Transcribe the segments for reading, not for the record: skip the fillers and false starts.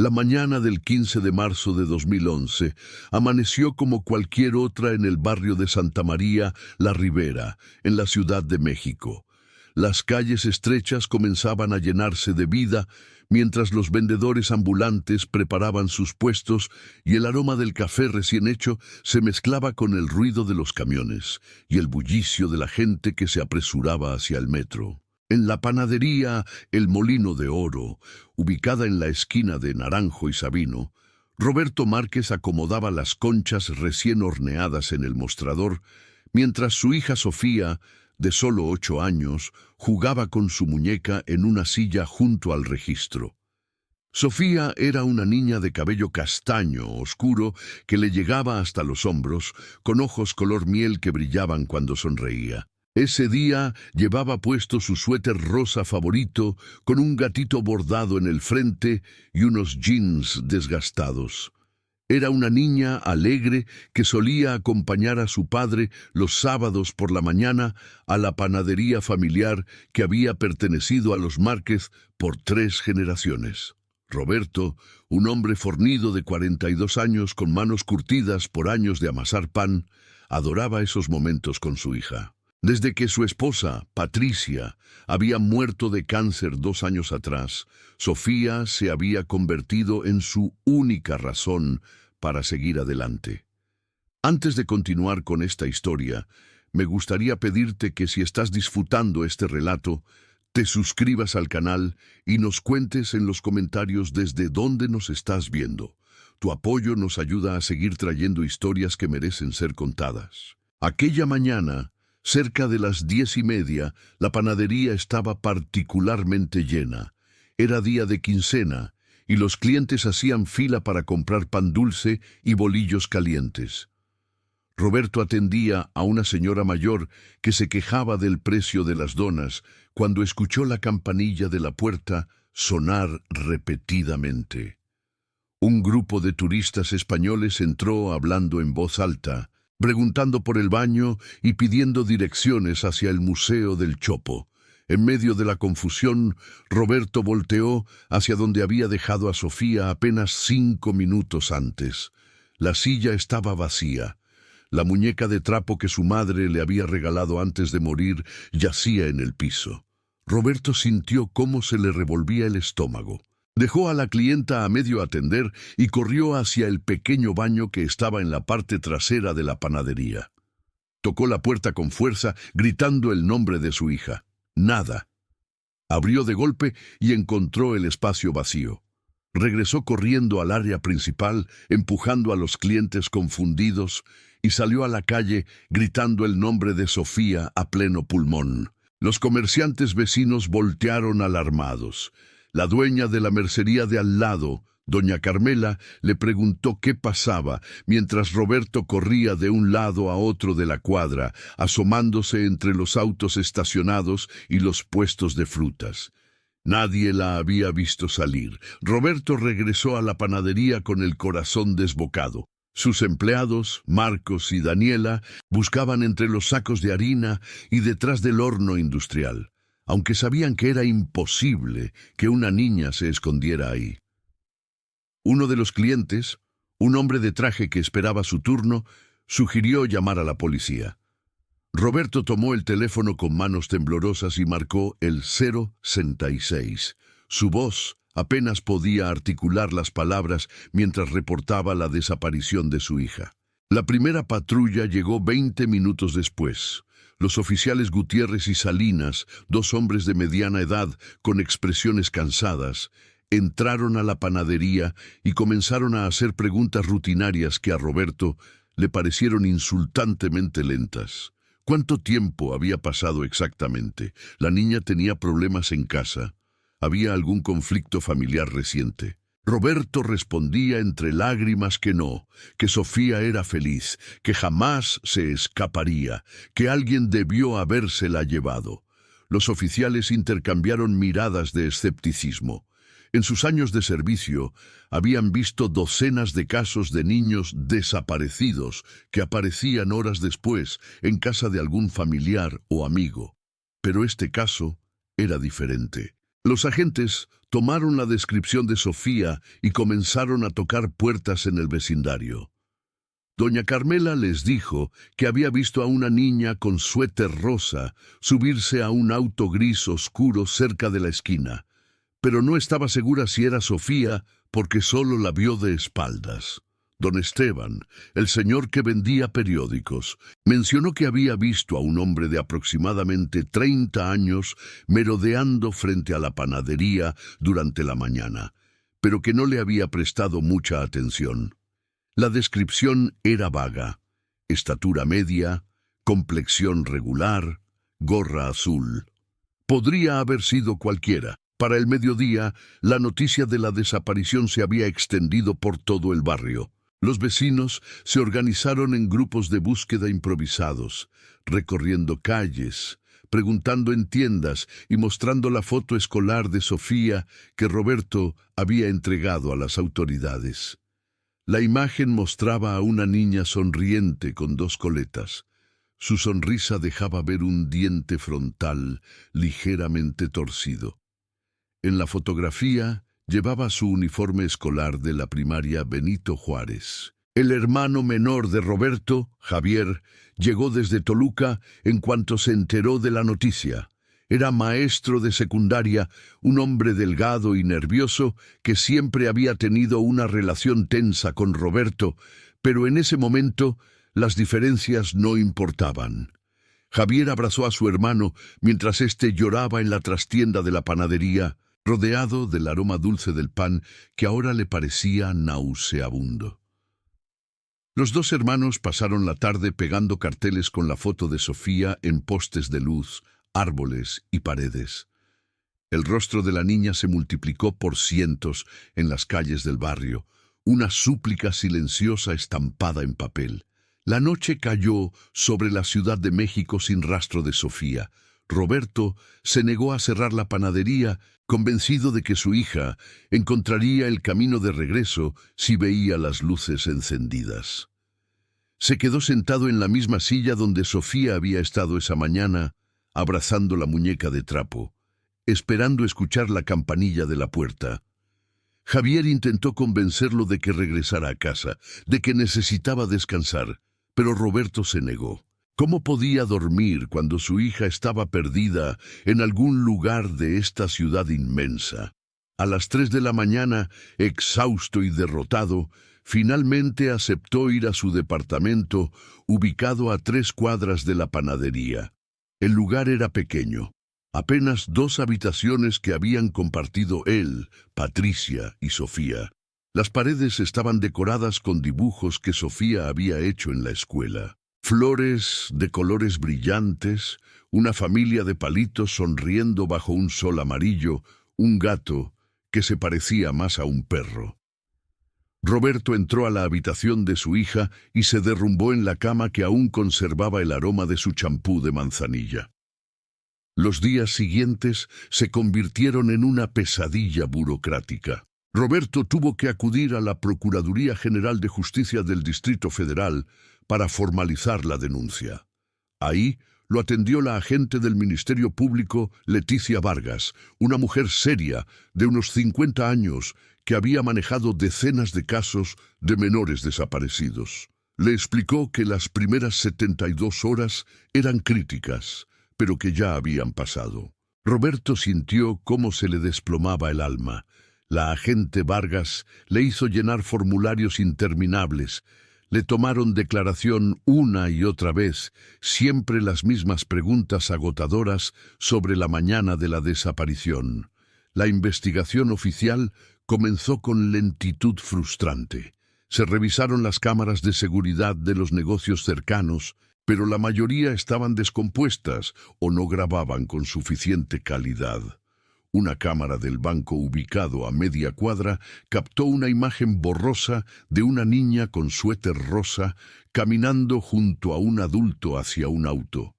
La mañana del 15 de marzo de 2011 amaneció como cualquier otra en el barrio de Santa María La Ribera, en la Ciudad de México. Las calles estrechas comenzaban a llenarse de vida mientras los vendedores ambulantes preparaban sus puestos y el aroma del café recién hecho se mezclaba con el ruido de los camiones y el bullicio de la gente que se apresuraba hacia el metro. En la panadería El Molino de Oro, ubicada en la esquina de Naranjo y Sabino, Roberto Márquez acomodaba las conchas recién horneadas en el mostrador, mientras su hija Sofía, de solo 8 años, jugaba con su muñeca en una silla junto al registro. Sofía era una niña de cabello castaño oscuro que le llegaba hasta los hombros, con ojos color miel que brillaban cuando sonreía. Ese día llevaba puesto su suéter rosa favorito con un gatito bordado en el frente y unos jeans desgastados. Era una niña alegre que solía acompañar a su padre los sábados por la mañana a la panadería familiar que había pertenecido a los Márquez por 3 generaciones. Roberto, un hombre fornido de 42 años con manos curtidas por años de amasar pan, adoraba esos momentos con su hija. Desde que su esposa, Patricia, había muerto de cáncer 2 años atrás, Sofía se había convertido en su única razón para seguir adelante. Antes de continuar con esta historia, me gustaría pedirte que si estás disfrutando este relato, te suscribas al canal y nos cuentes en los comentarios desde dónde nos estás viendo. Tu apoyo nos ayuda a seguir trayendo historias que merecen ser contadas. Aquella mañana, cerca de las 10:30, la panadería estaba particularmente llena. Era día de quincena y los clientes hacían fila para comprar pan dulce y bolillos calientes. Roberto atendía a una señora mayor que se quejaba del precio de las donas cuando escuchó la campanilla de la puerta sonar repetidamente. Un grupo de turistas españoles entró hablando en voz alta, preguntando por el baño y pidiendo direcciones hacia el Museo del Chopo. En medio de la confusión, Roberto volteó hacia donde había dejado a Sofía apenas 5 minutos antes. La silla estaba vacía. La muñeca de trapo que su madre le había regalado antes de morir yacía en el piso. Roberto sintió cómo se le revolvía el estómago. Dejó a la clienta a medio atender y corrió hacia el pequeño baño que estaba en la parte trasera de la panadería. Tocó la puerta con fuerza, gritando el nombre de su hija. Nada. Abrió de golpe y encontró el espacio vacío. Regresó corriendo al área principal, empujando a los clientes confundidos, y salió a la calle gritando el nombre de Sofía a pleno pulmón. Los comerciantes vecinos voltearon alarmados. La dueña de la mercería de al lado, doña Carmela, le preguntó qué pasaba mientras Roberto corría de un lado a otro de la cuadra, asomándose entre los autos estacionados y los puestos de frutas. Nadie la había visto salir. Roberto regresó a la panadería con el corazón desbocado. Sus empleados, Marcos y Daniela, buscaban entre los sacos de harina y detrás del horno industrial, aunque sabían que era imposible que una niña se escondiera ahí. Uno de los clientes, un hombre de traje que esperaba su turno, sugirió llamar a la policía. Roberto tomó el teléfono con manos temblorosas y marcó el 066. Su voz apenas podía articular las palabras mientras reportaba la desaparición de su hija. La primera patrulla llegó 20 minutos después. Los oficiales Gutiérrez y Salinas, 2 hombres de mediana edad con expresiones cansadas, entraron a la panadería y comenzaron a hacer preguntas rutinarias que a Roberto le parecieron insultantemente lentas. ¿Cuánto tiempo había pasado exactamente? ¿La niña tenía problemas en casa? ¿Había algún conflicto familiar reciente? Roberto respondía entre lágrimas que no, que Sofía era feliz, que jamás se escaparía, que alguien debió habérsela llevado. Los oficiales intercambiaron miradas de escepticismo. En sus años de servicio, habían visto docenas de casos de niños desaparecidos que aparecían horas después en casa de algún familiar o amigo. Pero este caso era diferente. Los agentes tomaron la descripción de Sofía y comenzaron a tocar puertas en el vecindario. Doña Carmela les dijo que había visto a una niña con suéter rosa subirse a un auto gris oscuro cerca de la esquina, pero no estaba segura si era Sofía porque solo la vio de espaldas. Don Esteban, el señor que vendía periódicos, mencionó que había visto a un hombre de aproximadamente 30 años merodeando frente a la panadería durante la mañana, pero que no le había prestado mucha atención. La descripción era vaga: estatura media, complexión regular, gorra azul. Podría haber sido cualquiera. Para el mediodía, la noticia de la desaparición se había extendido por todo el barrio. Los vecinos se organizaron en grupos de búsqueda improvisados, recorriendo calles, preguntando en tiendas y mostrando la foto escolar de Sofía que Roberto había entregado a las autoridades. La imagen mostraba a una niña sonriente con 2 coletas. Su sonrisa dejaba ver un diente frontal ligeramente torcido. En la fotografía llevaba su uniforme escolar de la primaria Benito Juárez. El hermano menor de Roberto, Javier, llegó desde Toluca en cuanto se enteró de la noticia. Era maestro de secundaria, un hombre delgado y nervioso que siempre había tenido una relación tensa con Roberto, pero en ese momento las diferencias no importaban. Javier abrazó a su hermano mientras éste lloraba en la trastienda de la panadería, rodeado del aroma dulce del pan que ahora le parecía nauseabundo. Los 2 hermanos pasaron la tarde pegando carteles con la foto de Sofía en postes de luz, árboles y paredes. El rostro de la niña se multiplicó por cientos en las calles del barrio, una súplica silenciosa estampada en papel. La noche cayó sobre la Ciudad de México sin rastro de Sofía. Roberto se negó a cerrar la panadería, convencido de que su hija encontraría el camino de regreso si veía las luces encendidas. Se quedó sentado en la misma silla donde Sofía había estado esa mañana, abrazando la muñeca de trapo, esperando escuchar la campanilla de la puerta. Javier intentó convencerlo de que regresara a casa, de que necesitaba descansar, pero Roberto se negó. ¿Cómo podía dormir cuando su hija estaba perdida en algún lugar de esta ciudad inmensa? A las 3 de la mañana, exhausto y derrotado, finalmente aceptó ir a su departamento, ubicado a 3 cuadras de la panadería. El lugar era pequeño, apenas 2 habitaciones que habían compartido él, Patricia y Sofía. Las paredes estaban decoradas con dibujos que Sofía había hecho en la escuela. Flores de colores brillantes, una familia de palitos sonriendo bajo un sol amarillo, un gato que se parecía más a un perro. Roberto entró a la habitación de su hija y se derrumbó en la cama que aún conservaba el aroma de su champú de manzanilla. Los días siguientes se convirtieron en una pesadilla burocrática. Roberto tuvo que acudir a la Procuraduría General de Justicia del Distrito Federal para formalizar la denuncia. Ahí lo atendió la agente del Ministerio Público, Leticia Vargas, una mujer seria de unos 50 años que había manejado decenas de casos de menores desaparecidos. Le explicó que las primeras 72 horas eran críticas, pero que ya habían pasado. Roberto sintió cómo se le desplomaba el alma. La agente Vargas le hizo llenar formularios interminables. Le tomaron declaración una y otra vez, siempre las mismas preguntas agotadoras sobre la mañana de la desaparición. La investigación oficial comenzó con lentitud frustrante. Se revisaron las cámaras de seguridad de los negocios cercanos, pero la mayoría estaban descompuestas o no grababan con suficiente calidad. Una cámara del banco ubicado a media cuadra captó una imagen borrosa de una niña con suéter rosa caminando junto a un adulto hacia un auto.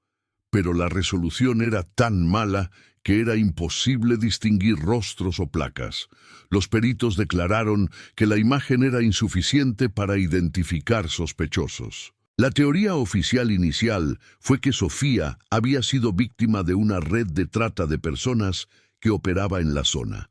Pero la resolución era tan mala que era imposible distinguir rostros o placas. Los peritos declararon que la imagen era insuficiente para identificar sospechosos. La teoría oficial inicial fue que Sofía había sido víctima de una red de trata de personas que operaba en la zona.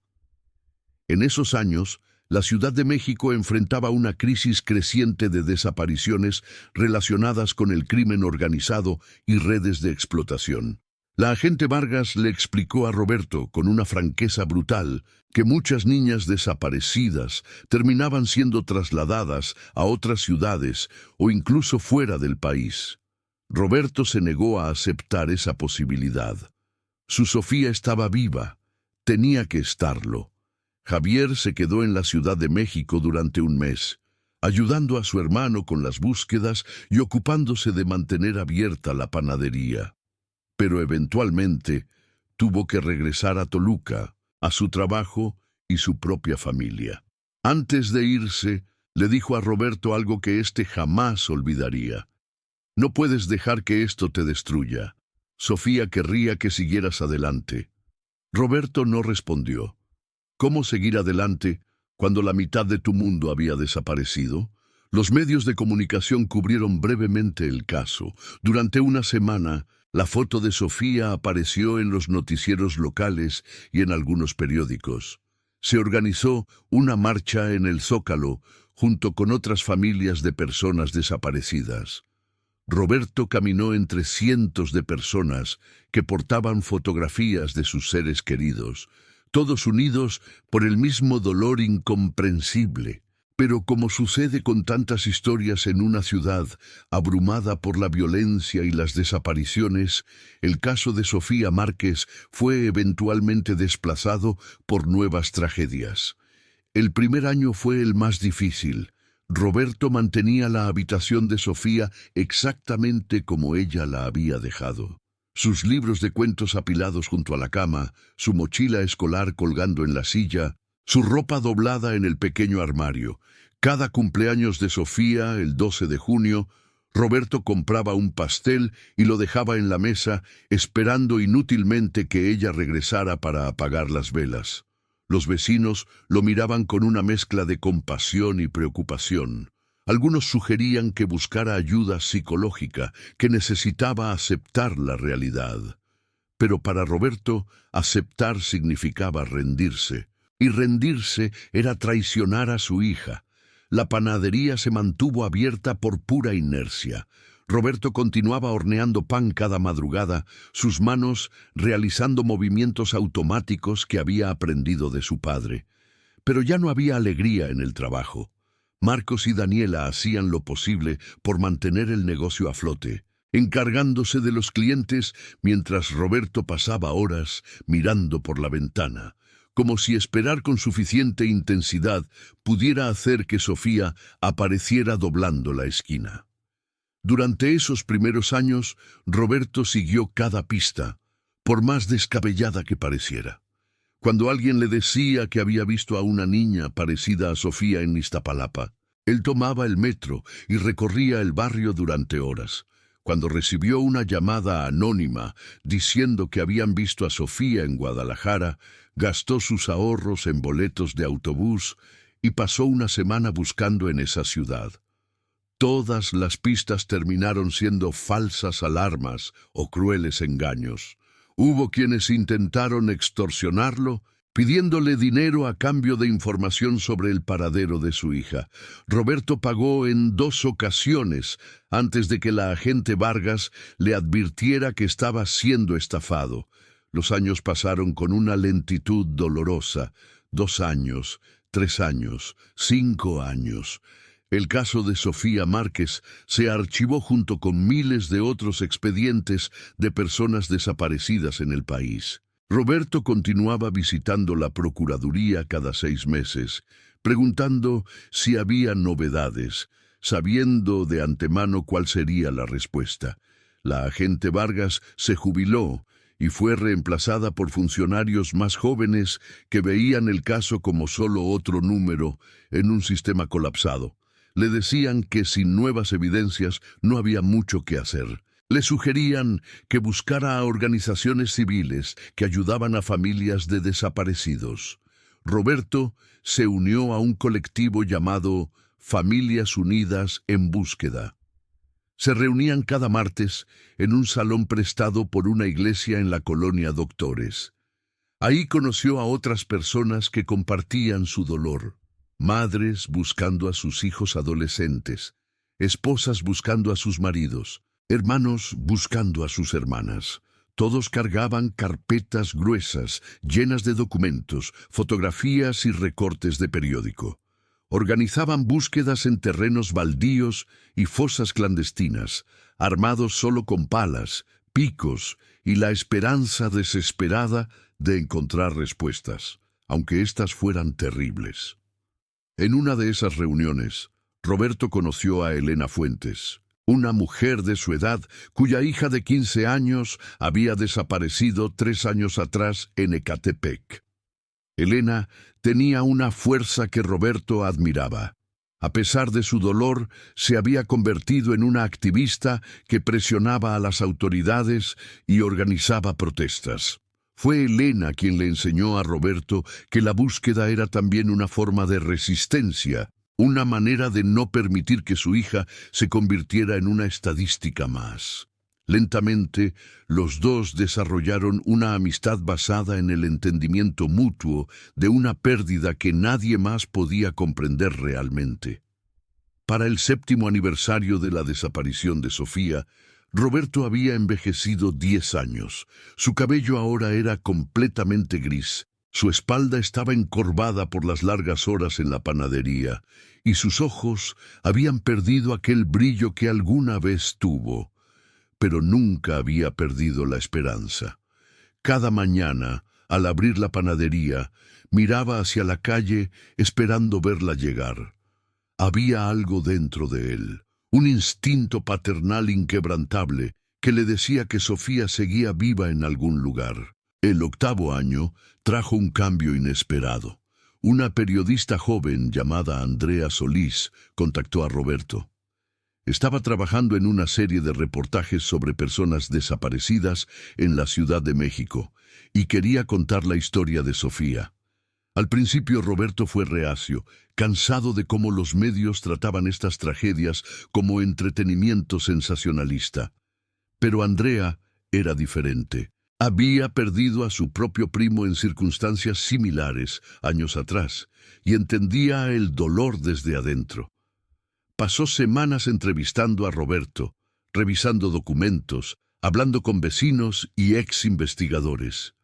En esos años, la Ciudad de México enfrentaba una crisis creciente de desapariciones relacionadas con el crimen organizado y redes de explotación. La agente Vargas le explicó a Roberto con una franqueza brutal que muchas niñas desaparecidas terminaban siendo trasladadas a otras ciudades o incluso fuera del país. Roberto se negó a aceptar esa posibilidad. Su Sofía estaba viva, tenía que estarlo. Javier se quedó en la Ciudad de México durante un mes, ayudando a su hermano con las búsquedas y ocupándose de mantener abierta la panadería. Pero eventualmente tuvo que regresar a Toluca, a su trabajo y su propia familia. Antes de irse, le dijo a Roberto algo que éste jamás olvidaría. No puedes dejar que esto te destruya. Sofía querría que siguieras adelante. Roberto no respondió. ¿Cómo seguir adelante cuando la mitad de tu mundo había desaparecido? Los medios de comunicación cubrieron brevemente el caso. Durante una semana, la foto de Sofía apareció en los noticieros locales y en algunos periódicos. Se organizó una marcha en el Zócalo junto con otras familias de personas desaparecidas. Roberto caminó entre cientos de personas que portaban fotografías de sus seres queridos, todos unidos por el mismo dolor incomprensible. Pero como sucede con tantas historias en una ciudad abrumada por la violencia y las desapariciones, el caso de Sofía Márquez fue eventualmente desplazado por nuevas tragedias. El primer año fue el más difícil. Roberto mantenía la habitación de Sofía exactamente como ella la había dejado. Sus libros de cuentos apilados junto a la cama, su mochila escolar colgando en la silla, su ropa doblada en el pequeño armario. Cada cumpleaños de Sofía, el 12 de junio, Roberto compraba un pastel y lo dejaba en la mesa, esperando inútilmente que ella regresara para apagar las velas. Los vecinos lo miraban con una mezcla de compasión y preocupación. Algunos sugerían que buscara ayuda psicológica, que necesitaba aceptar la realidad. Pero para Roberto, aceptar significaba rendirse. Y rendirse era traicionar a su hija. La panadería se mantuvo abierta por pura inercia. Roberto continuaba horneando pan cada madrugada, sus manos realizando movimientos automáticos que había aprendido de su padre. Pero ya no había alegría en el trabajo. Marcos y Daniela hacían lo posible por mantener el negocio a flote, encargándose de los clientes mientras Roberto pasaba horas mirando por la ventana, como si esperar con suficiente intensidad pudiera hacer que Sofía apareciera doblando la esquina. Durante esos primeros años, Roberto siguió cada pista, por más descabellada que pareciera. Cuando alguien le decía que había visto a una niña parecida a Sofía en Iztapalapa, él tomaba el metro y recorría el barrio durante horas. Cuando recibió una llamada anónima diciendo que habían visto a Sofía en Guadalajara, gastó sus ahorros en boletos de autobús y pasó una semana buscando en esa ciudad. Todas las pistas terminaron siendo falsas alarmas o crueles engaños. Hubo quienes intentaron extorsionarlo, pidiéndole dinero a cambio de información sobre el paradero de su hija. Roberto pagó en 2 ocasiones antes de que la agente Vargas le advirtiera que estaba siendo estafado. Los años pasaron con una lentitud dolorosa. 2 años, 3 años, 5 años. El caso de Sofía Márquez se archivó junto con miles de otros expedientes de personas desaparecidas en el país. Roberto continuaba visitando la Procuraduría cada 6 meses, preguntando si había novedades, sabiendo de antemano cuál sería la respuesta. La agente Vargas se jubiló y fue reemplazada por funcionarios más jóvenes que veían el caso como solo otro número en un sistema colapsado. Le decían que sin nuevas evidencias no había mucho que hacer. Le sugerían que buscara a organizaciones civiles que ayudaban a familias de desaparecidos. Roberto se unió a un colectivo llamado Familias Unidas en Búsqueda. Se reunían cada martes en un salón prestado por una iglesia en la colonia Doctores. Ahí conoció a otras personas que compartían su dolor. Madres buscando a sus hijos adolescentes, esposas buscando a sus maridos, hermanos buscando a sus hermanas. Todos cargaban carpetas gruesas, llenas de documentos, fotografías y recortes de periódico. Organizaban búsquedas en terrenos baldíos y fosas clandestinas, armados solo con palas, picos y la esperanza desesperada de encontrar respuestas, aunque éstas fueran terribles. En una de esas reuniones, Roberto conoció a Elena Fuentes, una mujer de su edad cuya hija de 15 años había desaparecido 3 años atrás en Ecatepec. Elena tenía una fuerza que Roberto admiraba. A pesar de su dolor, se había convertido en una activista que presionaba a las autoridades y organizaba protestas. Fue Elena quien le enseñó a Roberto que la búsqueda era también una forma de resistencia, una manera de no permitir que su hija se convirtiera en una estadística más. Lentamente, los dos desarrollaron una amistad basada en el entendimiento mutuo de una pérdida que nadie más podía comprender realmente. Para el 7º aniversario de la desaparición de Sofía, Roberto había envejecido 10 años. Su cabello ahora era completamente gris. Su espalda estaba encorvada por las largas horas en la panadería, y sus ojos habían perdido aquel brillo que alguna vez tuvo. Pero nunca había perdido la esperanza. Cada mañana, al abrir la panadería, miraba hacia la calle esperando verla llegar. Había algo dentro de él, un instinto paternal inquebrantable que le decía que Sofía seguía viva en algún lugar. El 8º año trajo un cambio inesperado. Una periodista joven llamada Andrea Solís contactó a Roberto. Estaba trabajando en una serie de reportajes sobre personas desaparecidas en la Ciudad de México y quería contar la historia de Sofía. Al principio Roberto fue reacio, cansado de cómo los medios trataban estas tragedias como entretenimiento sensacionalista. Pero Andrea era diferente. Había perdido a su propio primo en circunstancias similares años atrás y entendía el dolor desde adentro. Pasó semanas entrevistando a Roberto, revisando documentos, hablando con vecinos y ex-investigadores.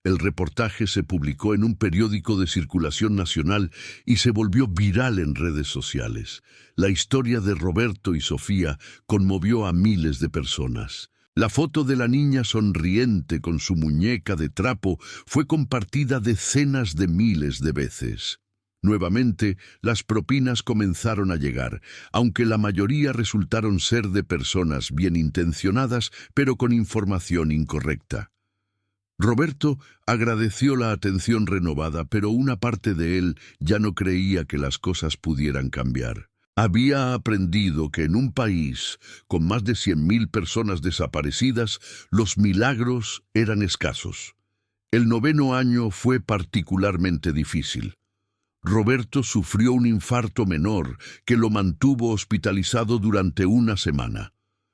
El reportaje se publicó en un periódico de circulación nacional y se volvió viral en redes sociales. La historia de Roberto y Sofía conmovió a miles de personas. La foto de la niña sonriente con su muñeca de trapo fue compartida decenas de miles de veces. Nuevamente, las propinas comenzaron a llegar, aunque la mayoría resultaron ser de personas bien intencionadas, pero con información incorrecta. Roberto agradeció la atención renovada, pero una parte de él ya no creía que las cosas pudieran cambiar. Había aprendido que en un país con más de 100.000 personas desaparecidas, los milagros eran escasos. El 9º año fue particularmente difícil. Roberto sufrió un infarto menor que lo mantuvo hospitalizado durante una semana.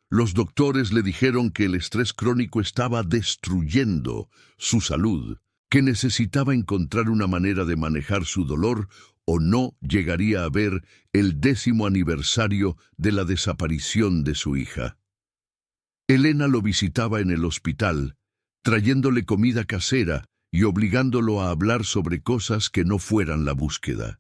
Los doctores le dijeron que el estrés crónico estaba destruyendo su salud, que necesitaba encontrar una manera de manejar su dolor o no llegaría a ver el 10º aniversario de la desaparición de su hija. Elena lo visitaba en el hospital, trayéndole comida casera y obligándolo a hablar sobre cosas que no fueran la búsqueda.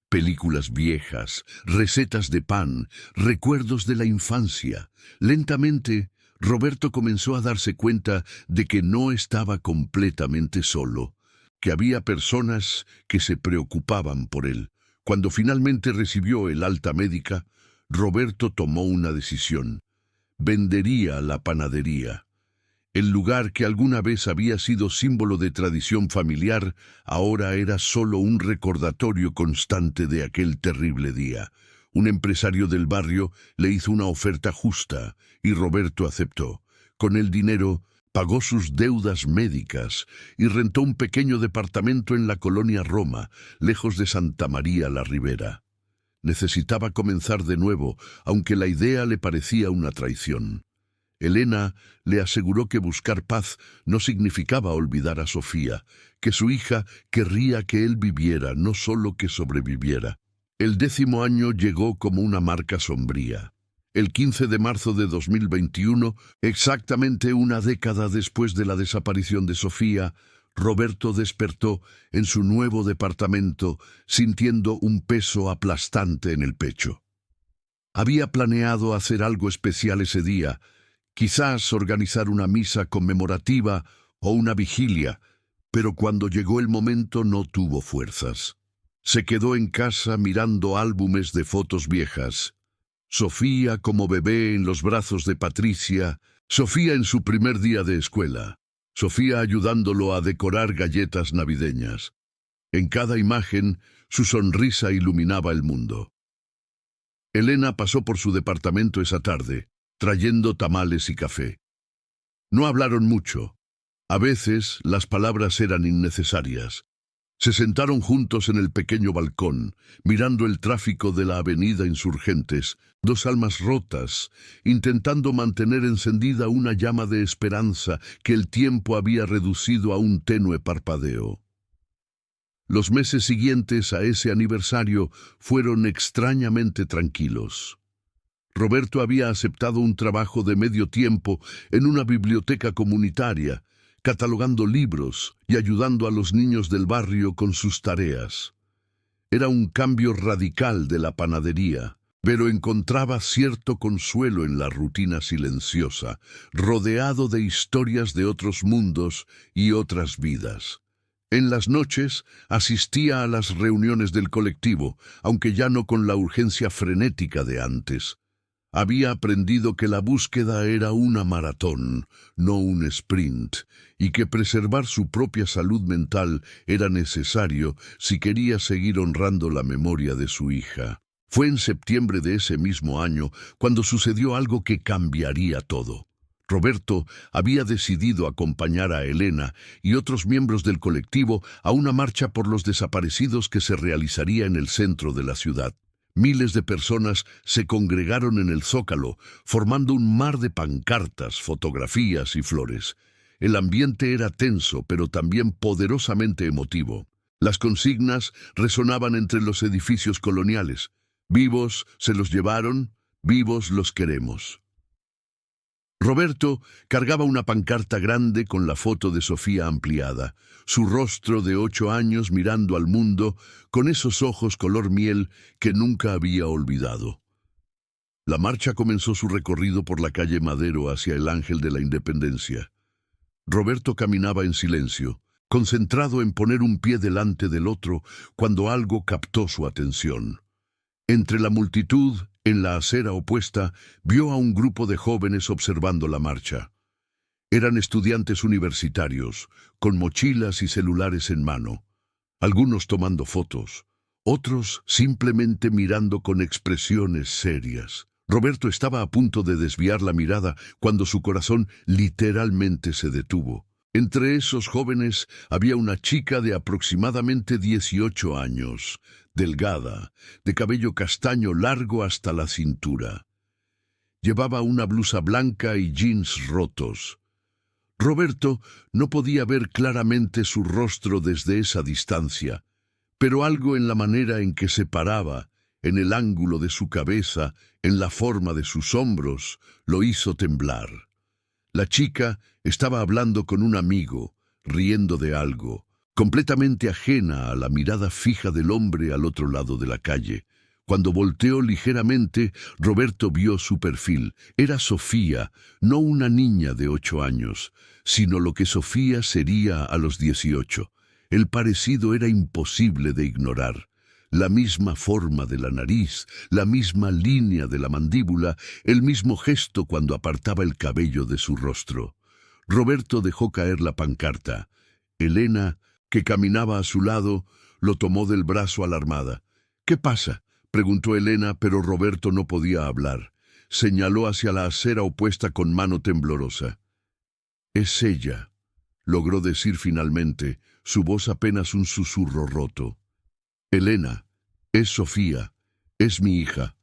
Películas viejas, recetas de pan, recuerdos de la infancia. Lentamente, Roberto comenzó a darse cuenta de que no estaba completamente solo, que había personas que se preocupaban por él. Cuando finalmente recibió el alta médica, Roberto tomó una decisión. Vendería la panadería. El lugar que alguna vez había sido símbolo de tradición familiar, ahora era solo un recordatorio constante de aquel terrible día. Un empresario del barrio le hizo una oferta justa y Roberto aceptó. Con el dinero, pagó sus deudas médicas y rentó un pequeño departamento en la colonia Roma, lejos de Santa María la Ribera. Necesitaba comenzar de nuevo, aunque la idea le parecía una traición. Elena le aseguró que buscar paz no significaba olvidar a Sofía, que su hija querría que él viviera, no solo que sobreviviera. El 10º año llegó como una marca sombría. El 15 de marzo de 2021, exactamente una década después de la desaparición de Sofía, Roberto despertó en su nuevo departamento sintiendo un peso aplastante en el pecho. Había planeado hacer algo especial ese día, quizás organizar una misa conmemorativa o una vigilia, pero cuando llegó el momento no tuvo fuerzas. Se quedó en casa mirando álbumes de fotos viejas. Sofía como bebé en los brazos de Patricia, Sofía en su primer día de escuela, Sofía ayudándolo a decorar galletas navideñas. En cada imagen, su sonrisa iluminaba el mundo. Elena pasó por su departamento esa tarde, trayendo tamales y café. No hablaron mucho. A veces las palabras eran innecesarias. Se sentaron juntos en el pequeño balcón, mirando el tráfico de la avenida Insurgentes, dos almas rotas, intentando mantener encendida una llama de esperanza que el tiempo había reducido a un tenue parpadeo. Los meses siguientes a ese aniversario fueron extrañamente tranquilos. Roberto había aceptado un trabajo de medio tiempo en una biblioteca comunitaria, catalogando libros y ayudando a los niños del barrio con sus tareas. Era un cambio radical de la panadería, pero encontraba cierto consuelo en la rutina silenciosa, rodeado de historias de otros mundos y otras vidas. En las noches asistía a las reuniones del colectivo, aunque ya no con la urgencia frenética de antes. Había aprendido que la búsqueda era una maratón, no un sprint, y que preservar su propia salud mental era necesario si quería seguir honrando la memoria de su hija. Fue en septiembre de ese mismo año cuando sucedió algo que cambiaría todo. Roberto había decidido acompañar a Elena y otros miembros del colectivo a una marcha por los desaparecidos que se realizaría en el centro de la ciudad. Miles de personas se congregaron en el Zócalo, formando un mar de pancartas, fotografías y flores. El ambiente era tenso, pero también poderosamente emotivo. Las consignas resonaban entre los edificios coloniales. Vivos se los llevaron, vivos los queremos. Roberto cargaba una pancarta grande con la foto de Sofía ampliada, su rostro de 8 años mirando al mundo con esos ojos color miel que nunca había olvidado. La marcha comenzó su recorrido por la calle Madero hacia el Ángel de la Independencia. Roberto caminaba en silencio, concentrado en poner un pie delante del otro, cuando algo captó su atención. Entre la multitud, en la acera opuesta, vio a un grupo de jóvenes observando la marcha. Eran estudiantes universitarios, con mochilas y celulares en mano, algunos tomando fotos, otros simplemente mirando con expresiones serias. Roberto estaba a punto de desviar la mirada cuando su corazón literalmente se detuvo. Entre esos jóvenes había una chica de aproximadamente 18 años, delgada, de cabello castaño largo hasta la cintura. Llevaba una blusa blanca y jeans rotos. Roberto no podía ver claramente su rostro desde esa distancia, pero algo en la manera en que se paraba, en el ángulo de su cabeza, en la forma de sus hombros, lo hizo temblar. La chica estaba hablando con un amigo, riendo de algo, completamente ajena a la mirada fija del hombre al otro lado de la calle. Cuando volteó ligeramente, Roberto vio su perfil. Era Sofía, no una niña de 8 años, sino lo que Sofía sería a los 18. El parecido era imposible de ignorar. La misma forma de la nariz, la misma línea de la mandíbula, el mismo gesto cuando apartaba el cabello de su rostro. Roberto dejó caer la pancarta. Elena, que caminaba a su lado, lo tomó del brazo alarmada. «¿Qué pasa?», preguntó Elena, pero Roberto no podía hablar. Señaló hacia la acera opuesta con mano temblorosa. «Es ella», logró decir finalmente, su voz apenas un susurro roto. «Elena, es Sofía, es mi hija».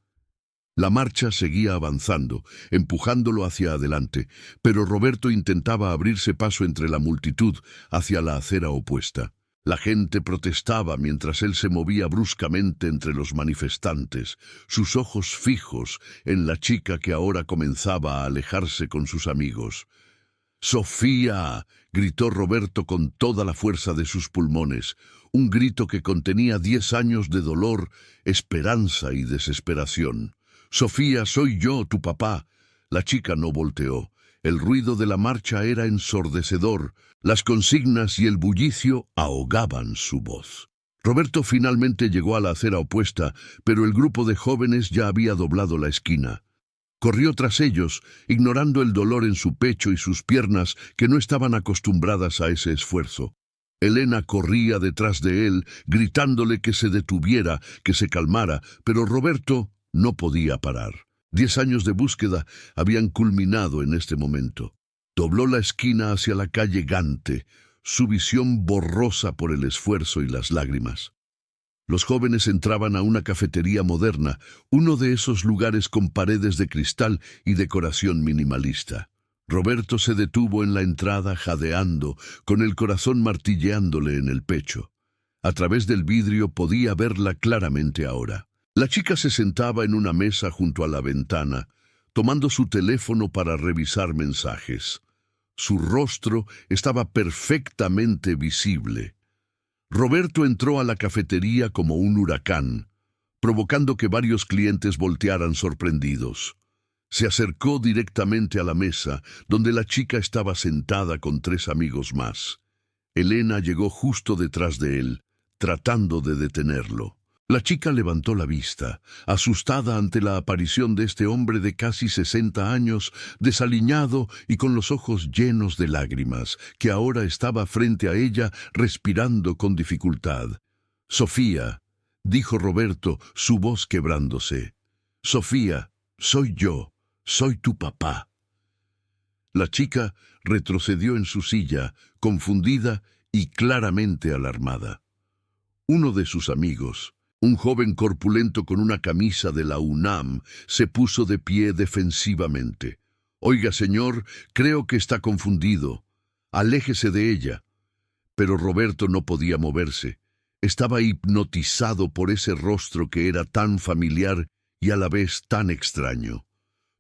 La marcha seguía avanzando, empujándolo hacia adelante, pero Roberto intentaba abrirse paso entre la multitud hacia la acera opuesta. La gente protestaba mientras él se movía bruscamente entre los manifestantes, sus ojos fijos en la chica que ahora comenzaba a alejarse con sus amigos. «¡Sofía!», gritó Roberto con toda la fuerza de sus pulmones, un grito que contenía 10 años de dolor, esperanza y desesperación. «Sofía, soy yo, tu papá». La chica no volteó. El ruido de la marcha era ensordecedor. Las consignas y el bullicio ahogaban su voz. Roberto finalmente llegó a la acera opuesta, pero el grupo de jóvenes ya había doblado la esquina. Corrió tras ellos, ignorando el dolor en su pecho y sus piernas que no estaban acostumbradas a ese esfuerzo. Elena corría detrás de él, gritándole que se detuviera, que se calmara, pero Roberto no podía parar. 10 años de búsqueda habían culminado en este momento. Dobló la esquina hacia la calle Gante, su visión borrosa por el esfuerzo y las lágrimas. Los jóvenes entraban a una cafetería moderna, uno de esos lugares con paredes de cristal y decoración minimalista. Roberto se detuvo en la entrada jadeando, con el corazón martilleándole en el pecho. A través del vidrio podía verla claramente ahora. La chica se sentaba en una mesa junto a la ventana, tomando su teléfono para revisar mensajes. Su rostro estaba perfectamente visible. Roberto entró a la cafetería como un huracán, provocando que varios clientes voltearan sorprendidos. Se acercó directamente a la mesa, donde la chica estaba sentada con 3 amigos más. Elena llegó justo detrás de él, tratando de detenerlo. La chica levantó la vista, asustada ante la aparición de este hombre de casi 60 años, desaliñado y con los ojos llenos de lágrimas, que ahora estaba frente a ella respirando con dificultad. «Sofía», dijo Roberto, su voz quebrándose. «Sofía, soy yo, soy tu papá». La chica retrocedió en su silla, confundida y claramente alarmada. Uno de sus amigos, un joven corpulento con una camisa de la UNAM, se puso de pie defensivamente. «Oiga, señor, creo que está confundido. Aléjese de ella». Pero Roberto no podía moverse. Estaba hipnotizado por ese rostro que era tan familiar y a la vez tan extraño.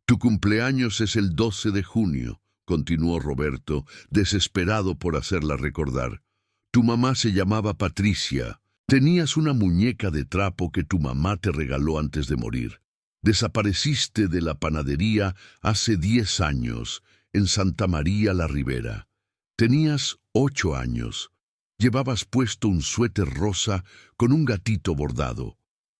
«Tu cumpleaños es el 12 de junio», continuó Roberto, desesperado por hacerla recordar. «Tu mamá se llamaba Patricia. Tenías una muñeca de trapo que tu mamá te regaló antes de morir. Desapareciste de la panadería hace 10 años, en Santa María la Ribera. Tenías 8 años. Llevabas puesto un suéter rosa con un gatito bordado».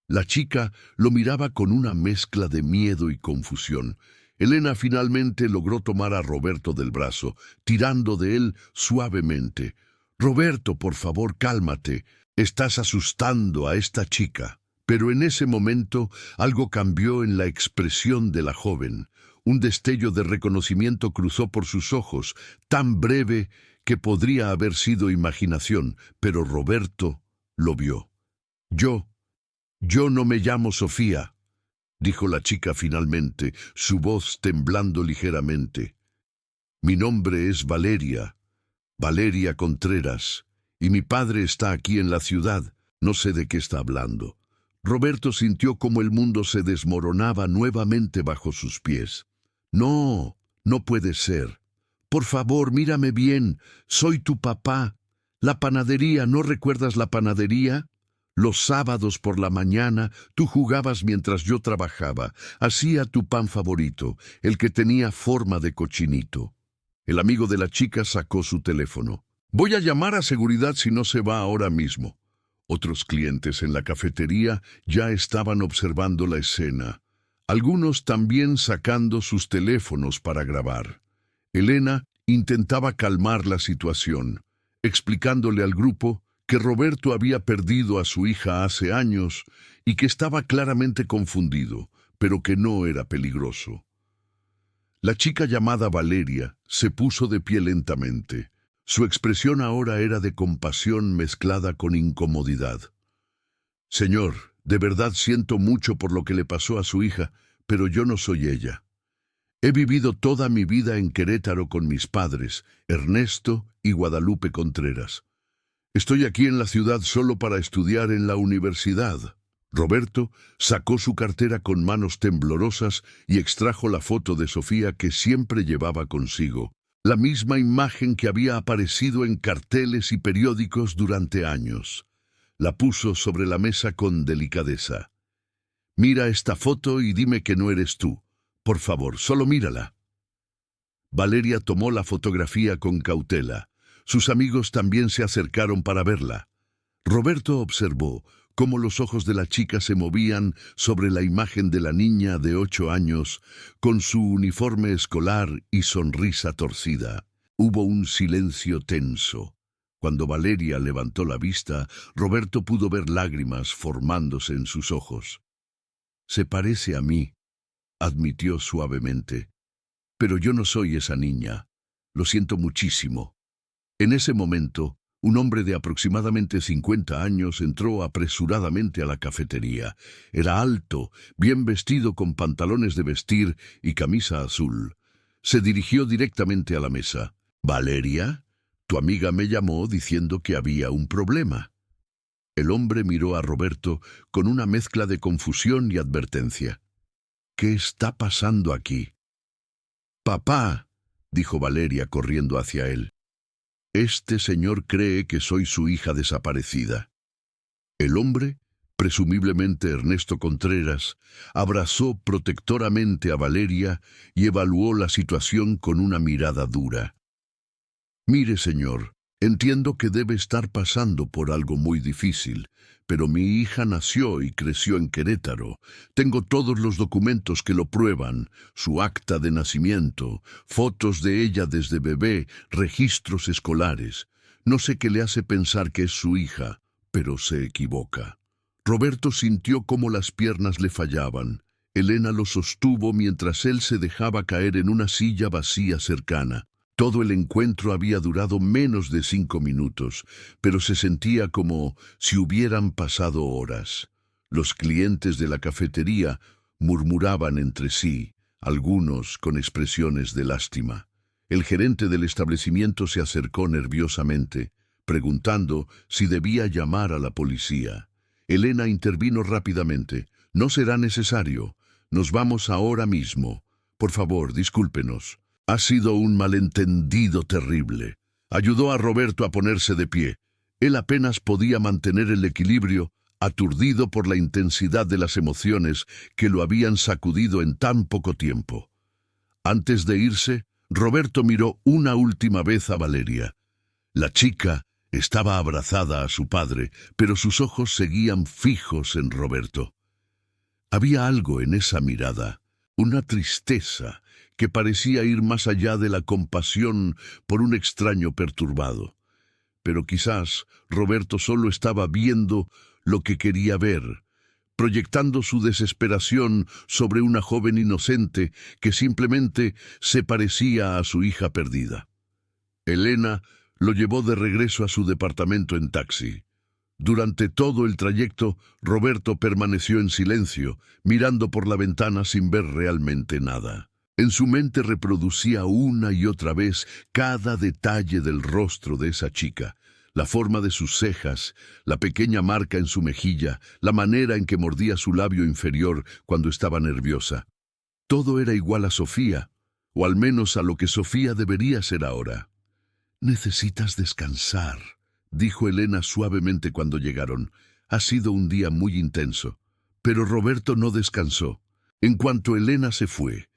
La chica lo miraba con una mezcla de miedo y confusión. Elena finalmente logró tomar a Roberto del brazo, tirando de él suavemente. «Roberto, por favor, cálmate. Estás asustando a esta chica». Pero en ese momento algo cambió en la expresión de la joven. Un destello de reconocimiento cruzó por sus ojos, tan breve que podría haber sido imaginación, pero Roberto lo vio. Yo no me llamo Sofía», dijo la chica finalmente, su voz temblando ligeramente. «Mi nombre es Valeria, Valeria Contreras, y mi padre está aquí en la ciudad. No sé de qué está hablando». Roberto sintió como el mundo se desmoronaba nuevamente bajo sus pies. «No, no puede ser. Por favor, mírame bien. Soy tu papá. La panadería, ¿no recuerdas la panadería? Los sábados por la mañana tú jugabas mientras yo trabajaba. Hacía tu pan favorito, el que tenía forma de cochinito». El amigo de la chica sacó su teléfono. «Voy a llamar a seguridad si no se va ahora mismo». Otros clientes en la cafetería ya estaban observando la escena, algunos también sacando sus teléfonos para grabar. Elena intentaba calmar la situación, explicándole al grupo que Roberto había perdido a su hija hace años y que estaba claramente confundido, pero que no era peligroso. La chica llamada Valeria se puso de pie lentamente. Su expresión ahora era de compasión mezclada con incomodidad. «Señor, de verdad siento mucho por lo que le pasó a su hija, pero yo no soy ella. He vivido toda mi vida en Querétaro con mis padres, Ernesto y Guadalupe Contreras. Estoy aquí en la ciudad solo para estudiar en la universidad. Roberto sacó su cartera con manos temblorosas y extrajo la foto de Sofía que siempre llevaba consigo, la misma imagen que había aparecido en carteles y periódicos durante años. La puso sobre la mesa con delicadeza. «Mira esta foto y dime que no eres tú. Por favor, solo mírala». Valeria tomó la fotografía con cautela. Sus amigos también se acercaron para verla. Roberto observó cómo los ojos de la chica se movían sobre la imagen de la niña de 8 años, con su uniforme escolar y sonrisa torcida. Hubo un silencio tenso. Cuando Valeria levantó la vista, Roberto pudo ver lágrimas formándose en sus ojos. «Se parece a mí», admitió suavemente. «Pero yo no soy esa niña. Lo siento muchísimo». En ese momento, un hombre de aproximadamente 50 años entró apresuradamente a la cafetería. Era alto, bien vestido con pantalones de vestir y camisa azul. Se dirigió directamente a la mesa. «Valeria, tu amiga me llamó diciendo que había un problema». El hombre miró a Roberto con una mezcla de confusión y advertencia. «¿Qué está pasando aquí?» «Papá», dijo Valeria corriendo hacia él. «Este señor cree que soy su hija desaparecida». El hombre, presumiblemente Ernesto Contreras, abrazó protectoramente a Valeria y evaluó la situación con una mirada dura. «Mire, señor, entiendo que debe estar pasando por algo muy difícil, pero mi hija nació y creció en Querétaro. Tengo todos los documentos que lo prueban, su acta de nacimiento, fotos de ella desde bebé, registros escolares. No sé qué le hace pensar que es su hija, pero se equivoca». Roberto sintió cómo las piernas le fallaban. Elena lo sostuvo mientras él se dejaba caer en una silla vacía cercana. Todo el encuentro había durado menos de 5 minutos, pero se sentía como si hubieran pasado horas. Los clientes de la cafetería murmuraban entre sí, algunos con expresiones de lástima. El gerente del establecimiento se acercó nerviosamente, preguntando si debía llamar a la policía. Elena intervino rápidamente. «No será necesario. Nos vamos ahora mismo. Por favor, discúlpenos. Ha sido un malentendido terrible». Ayudó a Roberto a ponerse de pie. Él apenas podía mantener el equilibrio, aturdido por la intensidad de las emociones que lo habían sacudido en tan poco tiempo. Antes de irse, Roberto miró una última vez a Valeria. La chica estaba abrazada a su padre, pero sus ojos seguían fijos en Roberto. Había algo en esa mirada, una tristeza que parecía ir más allá de la compasión por un extraño perturbado. Pero quizás Roberto solo estaba viendo lo que quería ver, proyectando su desesperación sobre una joven inocente que simplemente se parecía a su hija perdida. Elena lo llevó de regreso a su departamento en taxi. Durante todo el trayecto, Roberto permaneció en silencio, mirando por la ventana sin ver realmente nada. En su mente reproducía una y otra vez cada detalle del rostro de esa chica, la forma de sus cejas, la pequeña marca en su mejilla, la manera en que mordía su labio inferior cuando estaba nerviosa. Todo era igual a Sofía, o al menos a lo que Sofía debería ser ahora. «Necesitas descansar», dijo Elena suavemente cuando llegaron. «Ha sido un día muy intenso». Pero Roberto no descansó. En cuanto Elena se fue,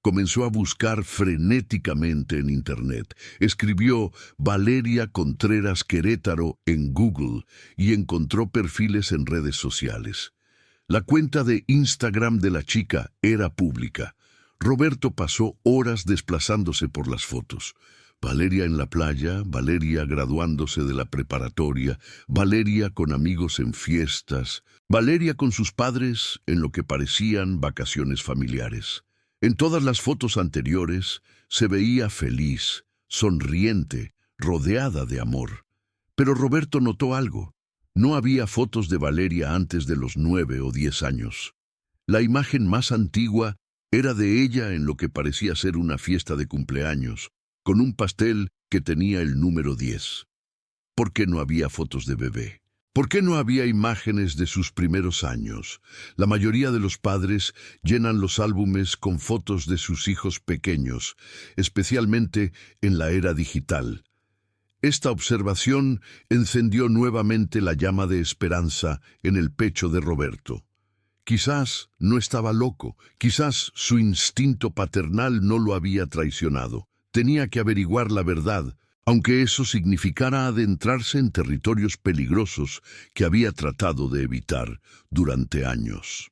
comenzó a buscar frenéticamente en Internet. Escribió Valeria Contreras Querétaro en Google y encontró perfiles en redes sociales. La cuenta de Instagram de la chica era pública. Roberto pasó horas desplazándose por las fotos. Valeria en la playa, Valeria graduándose de la preparatoria, Valeria con amigos en fiestas, Valeria con sus padres en lo que parecían vacaciones familiares. En todas las fotos anteriores se veía feliz, sonriente, rodeada de amor. Pero Roberto notó algo. No había fotos de Valeria antes de los 9 o 10 años. La imagen más antigua era de ella en lo que parecía ser una fiesta de cumpleaños, con un pastel que tenía el número 10. ¿Por qué no había fotos de bebé? ¿Por qué no había imágenes de sus primeros años? La mayoría de los padres llenan los álbumes con fotos de sus hijos pequeños, especialmente en la era digital. Esta observación encendió nuevamente la llama de esperanza en el pecho de Roberto. Quizás no estaba loco, quizás su instinto paternal no lo había traicionado. Tenía que averiguar la verdad, aunque eso significara adentrarse en territorios peligrosos que había tratado de evitar durante años.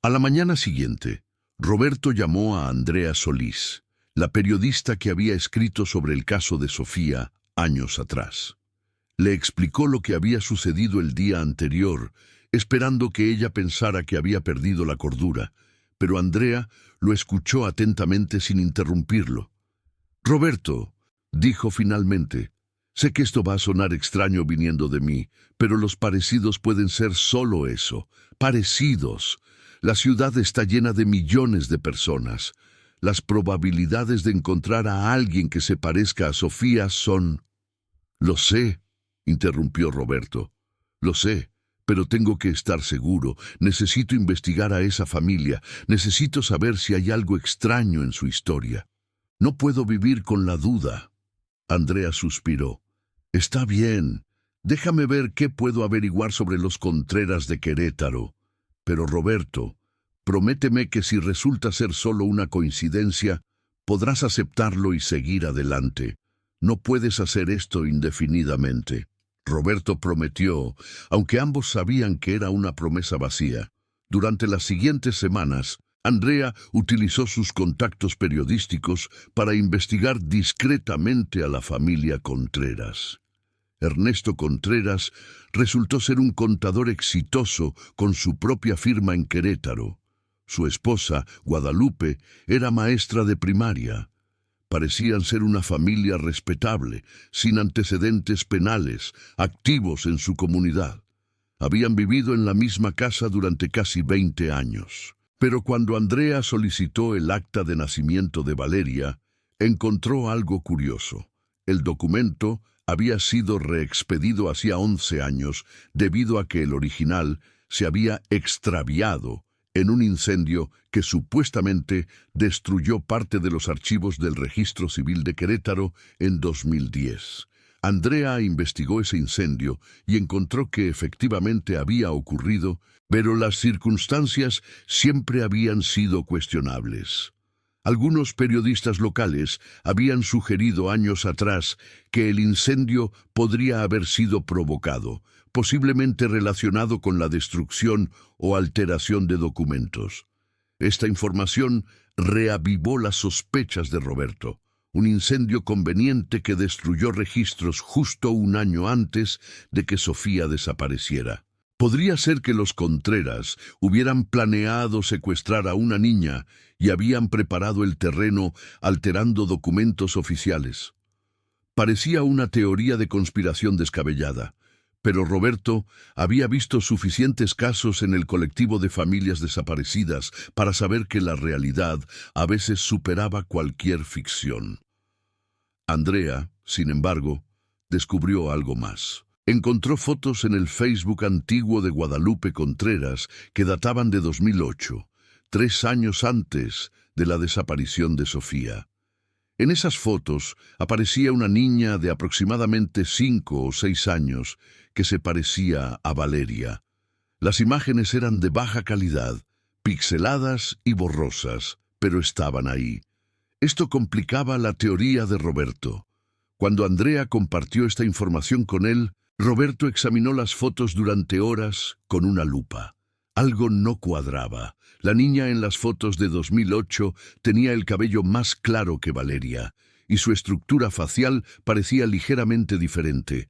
A la mañana siguiente, Roberto llamó a Andrea Solís, la periodista que había escrito sobre el caso de Sofía años atrás. Le explicó lo que había sucedido el día anterior, esperando que ella pensara que había perdido la cordura, pero Andrea lo escuchó atentamente sin interrumpirlo. «Roberto», dijo finalmente, «sé que esto va a sonar extraño viniendo de mí, pero los parecidos pueden ser solo eso, parecidos. La ciudad está llena de millones de personas. Las probabilidades de encontrar a alguien que se parezca a Sofía son...» «Lo sé», interrumpió Roberto, «lo sé, pero tengo que estar seguro. Necesito investigar a esa familia. Necesito saber si hay algo extraño en su historia. No puedo vivir con la duda». Andrea suspiró. «Está bien. Déjame ver qué puedo averiguar sobre los Contreras de Querétaro. Pero Roberto, prométeme que si resulta ser solo una coincidencia, podrás aceptarlo y seguir adelante. No puedes hacer esto indefinidamente». Roberto prometió, aunque ambos sabían que era una promesa vacía. Durante las siguientes semanas, Andrea utilizó sus contactos periodísticos para investigar discretamente a la familia Contreras. Ernesto Contreras resultó ser un contador exitoso con su propia firma en Querétaro. Su esposa, Guadalupe, era maestra de primaria. Parecían ser una familia respetable, sin antecedentes penales, activos en su comunidad. Habían vivido en la misma casa durante casi 20 años. Pero cuando Andrea solicitó el acta de nacimiento de Valeria, encontró algo curioso. El documento había sido reexpedido hacía 11 años debido a que el original se había extraviado en un incendio que supuestamente destruyó parte de los archivos del Registro Civil de Querétaro en 2010. Andrea investigó ese incendio y encontró que efectivamente había ocurrido, pero las circunstancias siempre habían sido cuestionables. Algunos periodistas locales habían sugerido años atrás que el incendio podría haber sido provocado, posiblemente relacionado con la destrucción o alteración de documentos. Esta información reavivó las sospechas de Roberto. Un incendio conveniente que destruyó registros justo un año antes de que Sofía desapareciera. Podría ser que los Contreras hubieran planeado secuestrar a una niña y habían preparado el terreno alterando documentos oficiales. Parecía una teoría de conspiración descabellada, pero Roberto había visto suficientes casos en el colectivo de familias desaparecidas para saber que la realidad a veces superaba cualquier ficción. Andrea, sin embargo, descubrió algo más. Encontró fotos en el Facebook antiguo de Guadalupe Contreras que databan de 2008, 3 años antes de la desaparición de Sofía. En esas fotos aparecía una niña de aproximadamente 5 o 6 años que se parecía a Valeria. Las imágenes eran de baja calidad, pixeladas y borrosas, pero estaban ahí. Esto complicaba la teoría de Roberto. Cuando Andrea compartió esta información con él, Roberto examinó las fotos durante horas con una lupa. Algo no cuadraba. La niña en las fotos de 2008 tenía el cabello más claro que Valeria, y su estructura facial parecía ligeramente diferente.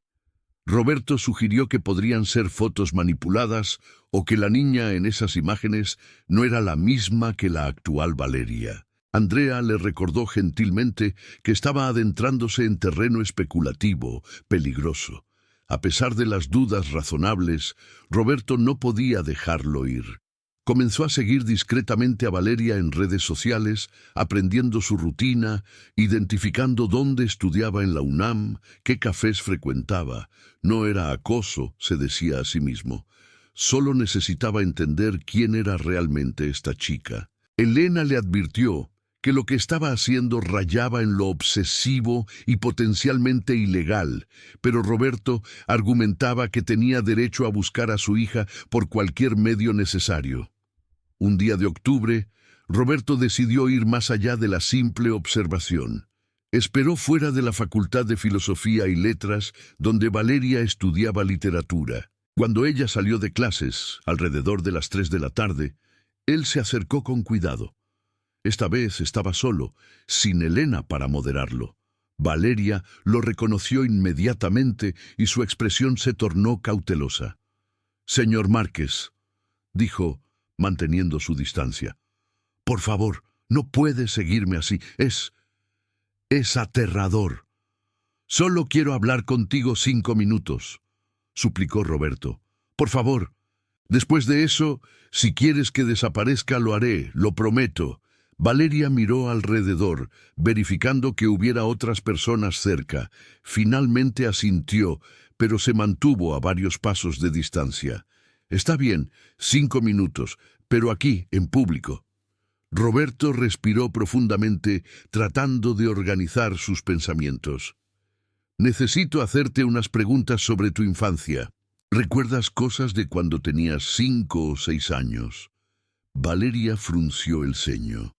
Roberto sugirió que podrían ser fotos manipuladas o que la niña en esas imágenes no era la misma que la actual Valeria. Andrea le recordó gentilmente que estaba adentrándose en terreno especulativo, peligroso. A pesar de las dudas razonables, Roberto no podía dejarlo ir. Comenzó a seguir discretamente a Valeria en redes sociales, aprendiendo su rutina, identificando dónde estudiaba en la UNAM, qué cafés frecuentaba. No era acoso, se decía a sí mismo. Solo necesitaba entender quién era realmente esta chica. Elena le advirtió que lo que estaba haciendo rayaba en lo obsesivo y potencialmente ilegal, pero Roberto argumentaba que tenía derecho a buscar a su hija por cualquier medio necesario. Un día de octubre, Roberto decidió ir más allá de la simple observación. Esperó fuera de la Facultad de Filosofía y Letras, donde Valeria estudiaba literatura. Cuando ella salió de clases, alrededor de las 3 de la tarde, él se acercó con cuidado. Esta vez estaba solo, sin Elena para moderarlo. Valeria lo reconoció inmediatamente y su expresión se tornó cautelosa. «Señor Márquez», dijo, manteniendo su distancia. «Por favor, no puede seguirme así. Es aterrador. Solo quiero hablar contigo 5 minutos», suplicó Roberto. «Por favor. Después de eso, si quieres que desaparezca, lo haré, lo prometo». Valeria miró alrededor, verificando que hubiera otras personas cerca. Finalmente asintió, pero se mantuvo a varios pasos de distancia. «Está bien, 5 minutos, pero aquí, en público». Roberto respiró profundamente, tratando de organizar sus pensamientos. «Necesito hacerte unas preguntas sobre tu infancia. ¿Recuerdas cosas de cuando tenías 5 o 6 años?» Valeria frunció el ceño.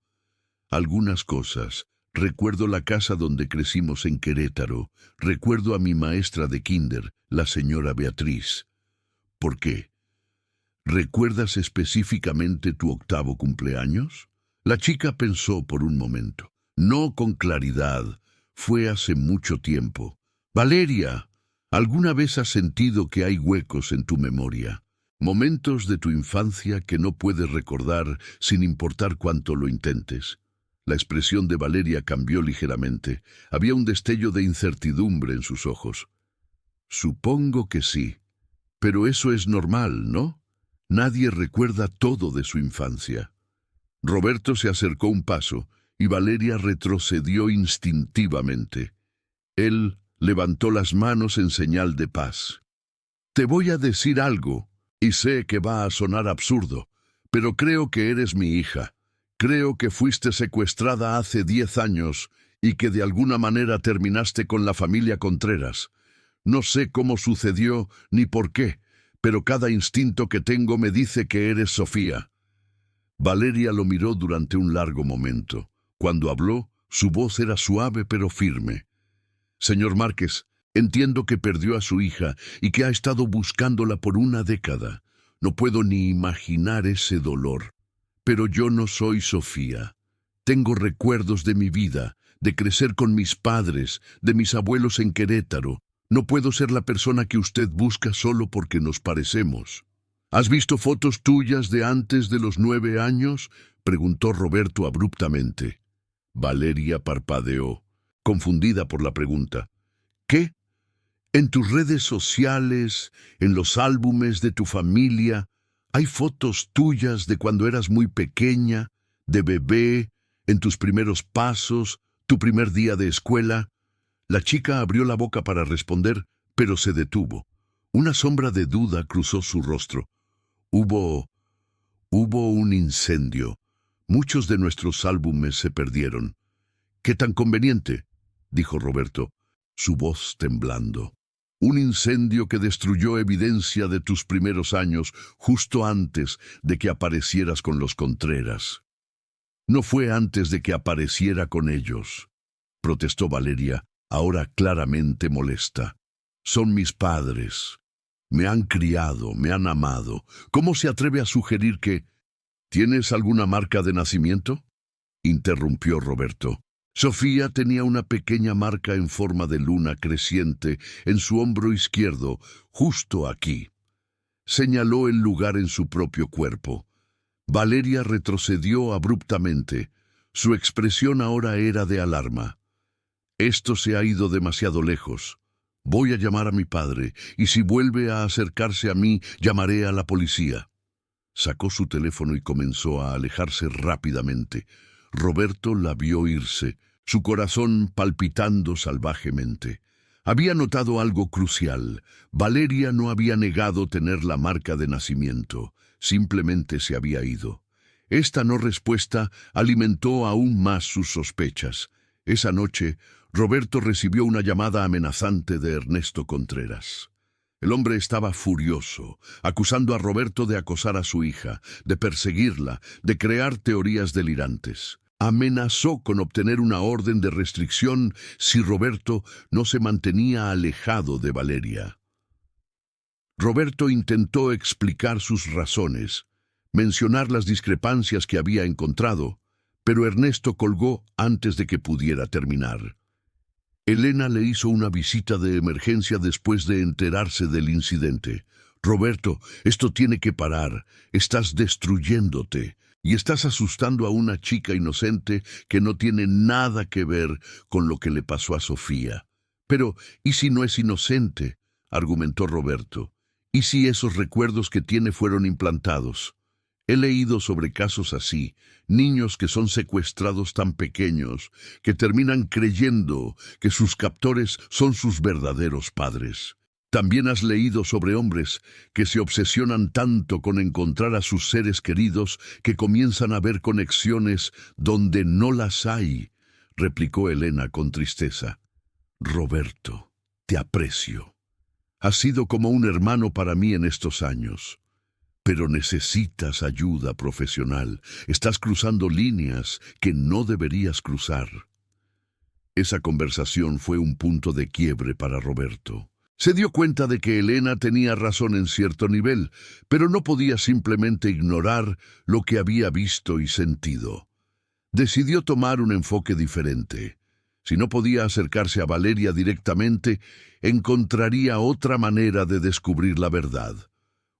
«Algunas cosas. Recuerdo la casa donde crecimos en Querétaro. Recuerdo a mi maestra de kinder, la señora Beatriz». «¿Por qué? ¿Recuerdas específicamente tu 8º cumpleaños?» La chica pensó por un momento. No con claridad. Fue hace mucho tiempo. «Valeria, ¿alguna vez has sentido que hay huecos en tu memoria? Momentos de tu infancia que no puedes recordar sin importar cuánto lo intentes». La expresión de Valeria cambió ligeramente. Había un destello de incertidumbre en sus ojos. «Supongo que sí. Pero eso es normal, ¿no? Nadie recuerda todo de su infancia». Roberto se acercó un paso y Valeria retrocedió instintivamente. Él levantó las manos en señal de paz. «Te voy a decir algo, y sé que va a sonar absurdo, pero creo que eres mi hija. Creo que fuiste secuestrada hace 10 años y que de alguna manera terminaste con la familia Contreras. No sé cómo sucedió ni por qué, pero cada instinto que tengo me dice que eres Sofía». Valeria lo miró durante un largo momento. Cuando habló, su voz era suave pero firme. «Señor Márquez, entiendo que perdió a su hija y que ha estado buscándola por una década. No puedo ni imaginar ese dolor. Pero yo no soy Sofía. Tengo recuerdos de mi vida, de crecer con mis padres, de mis abuelos en Querétaro. No puedo ser la persona que usted busca solo porque nos parecemos». «¿Has visto fotos tuyas de antes de los 9 años?» preguntó Roberto abruptamente. Valeria parpadeó, confundida por la pregunta. «¿Qué? ¿En tus redes sociales, en los álbumes de tu familia, hay fotos tuyas de cuando eras muy pequeña, de bebé, en tus primeros pasos, tu primer día de escuela?» La chica abrió la boca para responder, pero se detuvo. Una sombra de duda cruzó su rostro. Hubo un incendio. Muchos de nuestros álbumes se perdieron. «¿Qué tan conveniente?», dijo Roberto, su voz temblando. «Un incendio que destruyó evidencia de tus primeros años justo antes de que aparecieras con los Contreras». «No fue antes de que apareciera con ellos», protestó Valeria, ahora claramente molesta. «Son mis padres. Me han criado, me han amado. ¿Cómo se atreve a sugerir que...» «¿Tienes alguna marca de nacimiento?», interrumpió Roberto. Sofía tenía una pequeña marca en forma de luna creciente en su hombro izquierdo, justo aquí. Señaló el lugar en su propio cuerpo. Valeria retrocedió abruptamente. Su expresión ahora era de alarma. «Esto se ha ido demasiado lejos. Voy a llamar a mi padre, y si vuelve a acercarse a mí, llamaré a la policía». Sacó su teléfono y comenzó a alejarse rápidamente. Roberto la vio irse, su corazón palpitando salvajemente. Había notado algo crucial. Valeria no había negado tener la marca de nacimiento, simplemente se había ido. Esta no respuesta alimentó aún más sus sospechas. Esa noche, Roberto recibió una llamada amenazante de Ernesto Contreras. El hombre estaba furioso, acusando a Roberto de acosar a su hija, de perseguirla, de crear teorías delirantes. Amenazó con obtener una orden de restricción si Roberto no se mantenía alejado de Valeria. Roberto intentó explicar sus razones, mencionar las discrepancias que había encontrado, pero Ernesto colgó antes de que pudiera terminar. Elena le hizo una visita de emergencia después de enterarse del incidente. «Roberto, esto tiene que parar. Estás destruyéndote. Y estás asustando a una chica inocente que no tiene nada que ver con lo que le pasó a Sofía». «Pero, ¿y si no es inocente?», argumentó Roberto. «¿Y si esos recuerdos que tiene fueron implantados? He leído sobre casos así, niños que son secuestrados tan pequeños que terminan creyendo que sus captores son sus verdaderos padres. También has leído sobre hombres que se obsesionan tanto con encontrar a sus seres queridos que comienzan a ver conexiones donde no las hay», replicó Elena con tristeza. «Roberto, te aprecio. Has sido como un hermano para mí en estos años. Pero necesitas ayuda profesional. Estás cruzando líneas que no deberías cruzar». Esa conversación fue un punto de quiebre para Roberto. Se dio cuenta de que Elena tenía razón en cierto nivel, pero no podía simplemente ignorar lo que había visto y sentido. Decidió tomar un enfoque diferente. Si no podía acercarse a Valeria directamente, encontraría otra manera de descubrir la verdad.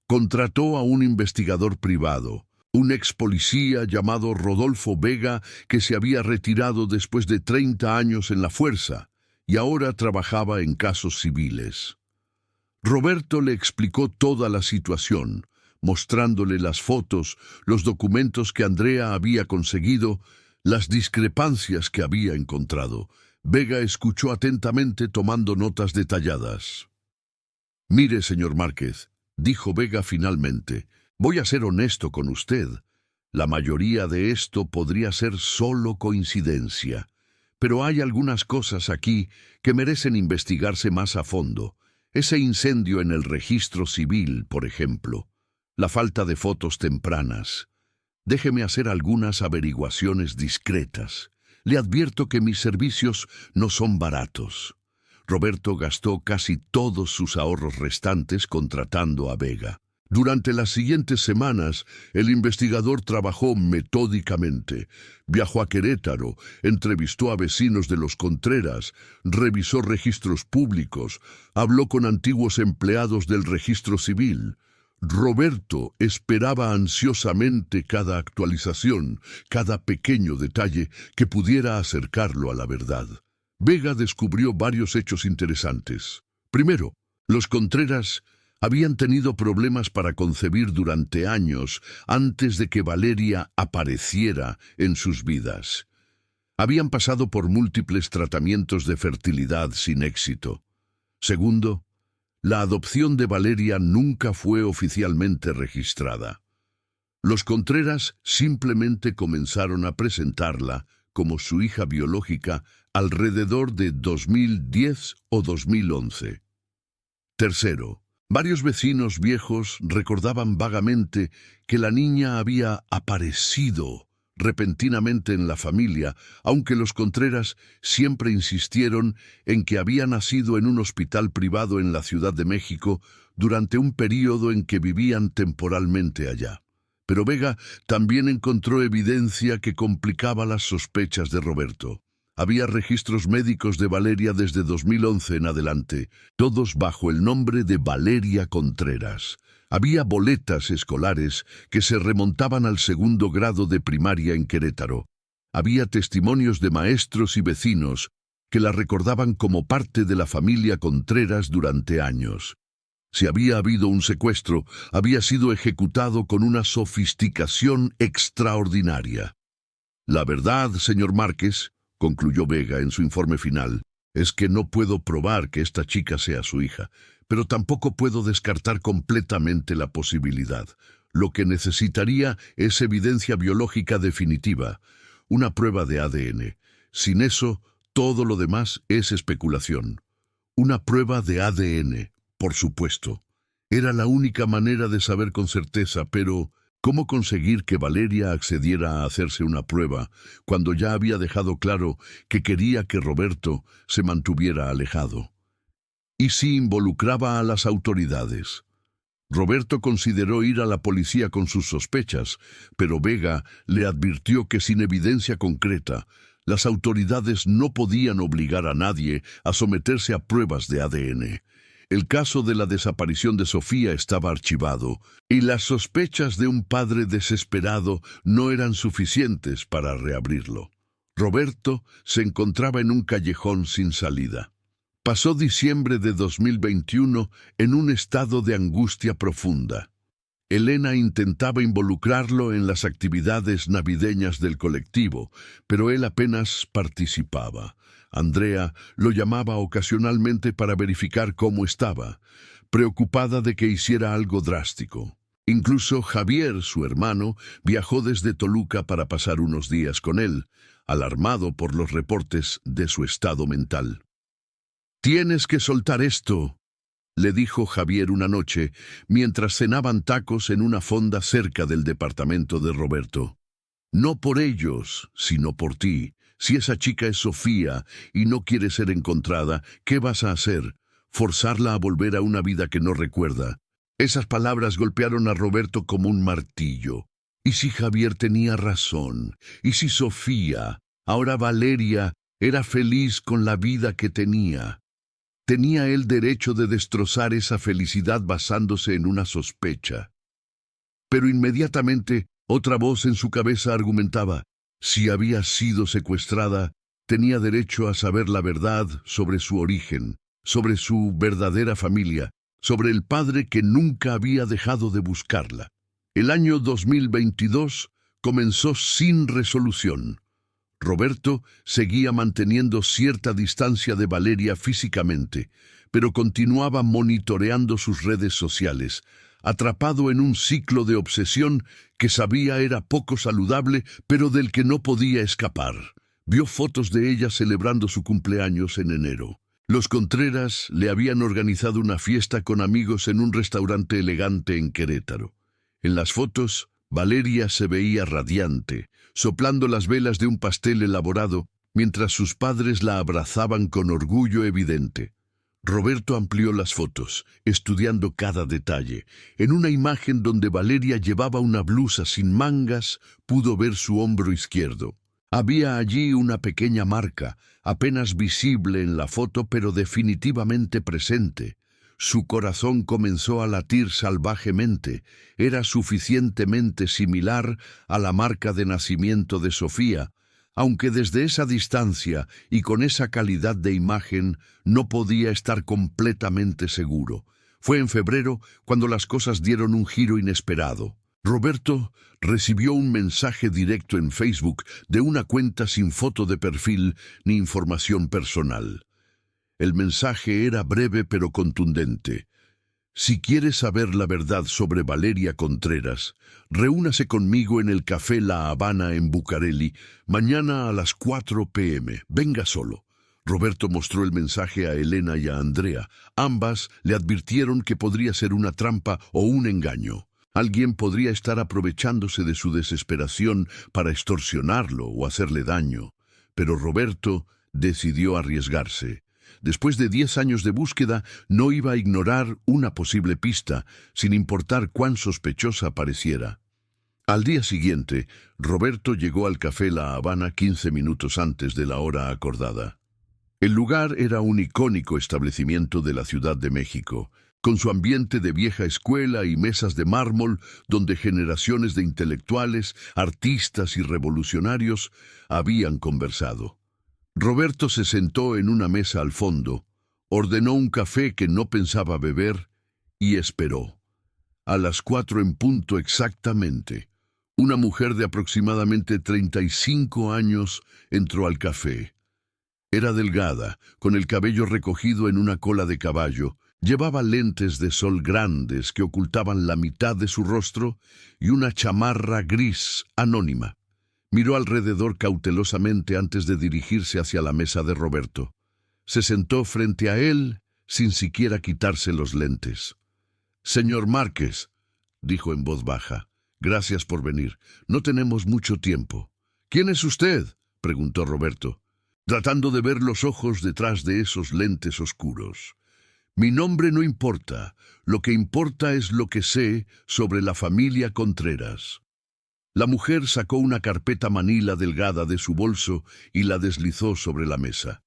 Contrató a un investigador privado, un ex policía llamado Rodolfo Vega, que se había retirado después de 30 años en la fuerza y ahora trabajaba en casos civiles. Roberto le explicó toda la situación, mostrándole las fotos, los documentos que Andrea había conseguido, las discrepancias que había encontrado. Vega escuchó atentamente tomando notas detalladas. «Mire, señor Márquez», dijo Vega finalmente, «voy a ser honesto con usted. La mayoría de esto podría ser solo coincidencia, pero hay algunas cosas aquí que merecen investigarse más a fondo. Ese incendio en el registro civil, por ejemplo. La falta de fotos tempranas. Déjeme hacer algunas averiguaciones discretas. Le advierto que mis servicios no son baratos». Roberto gastó casi todos sus ahorros restantes contratando a Vega. Durante las siguientes semanas, el investigador trabajó metódicamente. Viajó a Querétaro, entrevistó a vecinos de los Contreras, revisó registros públicos, habló con antiguos empleados del registro civil. Roberto esperaba ansiosamente cada actualización, cada pequeño detalle que pudiera acercarlo a la verdad. Vega descubrió varios hechos interesantes. Primero, los Contreras habían tenido problemas para concebir durante años antes de que Valeria apareciera en sus vidas. Habían pasado por múltiples tratamientos de fertilidad sin éxito. Segundo, la adopción de Valeria nunca fue oficialmente registrada. Los Contreras simplemente comenzaron a presentarla como su hija biológica alrededor de 2010 o 2011. Tercero, varios vecinos viejos recordaban vagamente que la niña había aparecido repentinamente en la familia, aunque los Contreras siempre insistieron en que había nacido en un hospital privado en la Ciudad de México durante un período en que vivían temporalmente allá. Pero Vega también encontró evidencia que complicaba las sospechas de Roberto. Había registros médicos de Valeria desde 2011 en adelante, todos bajo el nombre de Valeria Contreras. Había boletas escolares que se remontaban al 2º grado de primaria en Querétaro. Había testimonios de maestros y vecinos que la recordaban como parte de la familia Contreras durante años. Si había habido un secuestro, había sido ejecutado con una sofisticación extraordinaria. La verdad, señor Márquez, concluyó Vega en su informe final, es que no puedo probar que esta chica sea su hija, pero tampoco puedo descartar completamente la posibilidad. Lo que necesitaría es evidencia biológica definitiva, una prueba de ADN. Sin eso, todo lo demás es especulación. Una prueba de ADN, por supuesto. Era la única manera de saber con certeza, pero ¿cómo conseguir que Valeria accediera a hacerse una prueba cuando ya había dejado claro que quería que Roberto se mantuviera alejado? ¿Y si involucraba a las autoridades? Roberto consideró ir a la policía con sus sospechas, pero Vega le advirtió que sin evidencia concreta, las autoridades no podían obligar a nadie a someterse a pruebas de ADN. El caso de la desaparición de Sofía estaba archivado, y las sospechas de un padre desesperado no eran suficientes para reabrirlo. Roberto se encontraba en un callejón sin salida. Pasó diciembre de 2021 en un estado de angustia profunda. Elena intentaba involucrarlo en las actividades navideñas del colectivo, pero él apenas participaba. Andrea lo llamaba ocasionalmente para verificar cómo estaba, preocupada de que hiciera algo drástico. Incluso Javier, su hermano, viajó desde Toluca para pasar unos días con él, alarmado por los reportes de su estado mental. «Tienes que soltar esto», le dijo Javier una noche, mientras cenaban tacos en una fonda cerca del departamento de Roberto. «No por ellos, sino por ti. Si esa chica es Sofía y no quiere ser encontrada, ¿qué vas a hacer? ¿Forzarla a volver a una vida que no recuerda?» Esas palabras golpearon a Roberto como un martillo. ¿Y si Javier tenía razón? ¿Y si Sofía, ahora Valeria, era feliz con la vida que tenía? Tenía el derecho de destrozar esa felicidad basándose en una sospecha. Pero inmediatamente otra voz en su cabeza argumentaba: si había sido secuestrada, tenía derecho a saber la verdad sobre su origen, sobre su verdadera familia, sobre el padre que nunca había dejado de buscarla. El año 2022 comenzó sin resolución. Roberto seguía manteniendo cierta distancia de Valeria físicamente, pero continuaba monitoreando sus redes sociales, atrapado en un ciclo de obsesión que sabía era poco saludable, pero del que no podía escapar. Vio fotos de ella celebrando su cumpleaños en enero. Los Contreras le habían organizado una fiesta con amigos en un restaurante elegante en Querétaro. En las fotos, Valeria se veía radiante, soplando las velas de un pastel elaborado, mientras sus padres la abrazaban con orgullo evidente. Roberto amplió las fotos, estudiando cada detalle. En una imagen donde Valeria llevaba una blusa sin mangas, pudo ver su hombro izquierdo. Había allí una pequeña marca, apenas visible en la foto, pero definitivamente presente. Su corazón comenzó a latir salvajemente. Era suficientemente similar a la marca de nacimiento de Sofía, aunque desde esa distancia y con esa calidad de imagen no podía estar completamente seguro. Fue en febrero cuando las cosas dieron un giro inesperado. Roberto recibió un mensaje directo en Facebook de una cuenta sin foto de perfil ni información personal. El mensaje era breve pero contundente. Si quieres saber la verdad sobre Valeria Contreras, reúnase conmigo en el Café La Habana en Bucareli, mañana a las 4 p.m. Venga solo. Roberto mostró el mensaje a Elena y a Andrea. Ambas le advirtieron que podría ser una trampa o un engaño. Alguien podría estar aprovechándose de su desesperación para extorsionarlo o hacerle daño. Pero Roberto decidió arriesgarse. Después de 10 años de búsqueda, no iba a ignorar una posible pista, sin importar cuán sospechosa pareciera. Al día siguiente, Roberto llegó al Café La Habana 15 minutos antes de la hora acordada. El lugar era un icónico establecimiento de la Ciudad de México, con su ambiente de vieja escuela y mesas de mármol donde generaciones de intelectuales, artistas y revolucionarios habían conversado. Roberto se sentó en una mesa al fondo, ordenó un café que no pensaba beber y esperó. A las 4 en punto exactamente, una mujer de aproximadamente 35 años entró al café. Era delgada, con el cabello recogido en una cola de caballo, llevaba lentes de sol grandes que ocultaban la mitad de su rostro y una chamarra gris anónima. Miró alrededor cautelosamente antes de dirigirse hacia la mesa de Roberto. Se sentó frente a él sin siquiera quitarse los lentes. «Señor Márquez», dijo en voz baja, «gracias por venir. No tenemos mucho tiempo». «¿Quién es usted?», preguntó Roberto, tratando de ver los ojos detrás de esos lentes oscuros. «Mi nombre no importa. Lo que importa es lo que sé sobre la familia Contreras». La mujer sacó una carpeta manila delgada de su bolso y la deslizó sobre la mesa.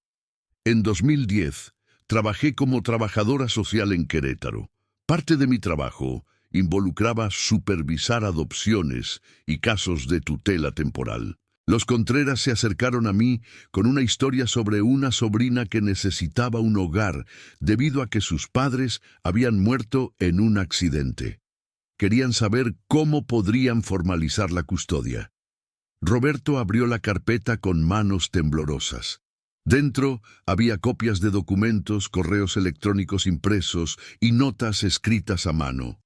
«En 2010, trabajé como trabajadora social en Querétaro. Parte de mi trabajo involucraba supervisar adopciones y casos de tutela temporal. Los Contreras se acercaron a mí con una historia sobre una sobrina que necesitaba un hogar debido a que sus padres habían muerto en un accidente. Querían saber cómo podrían formalizar la custodia». Roberto abrió la carpeta con manos temblorosas. Dentro había copias de documentos, correos electrónicos impresos y notas escritas a mano.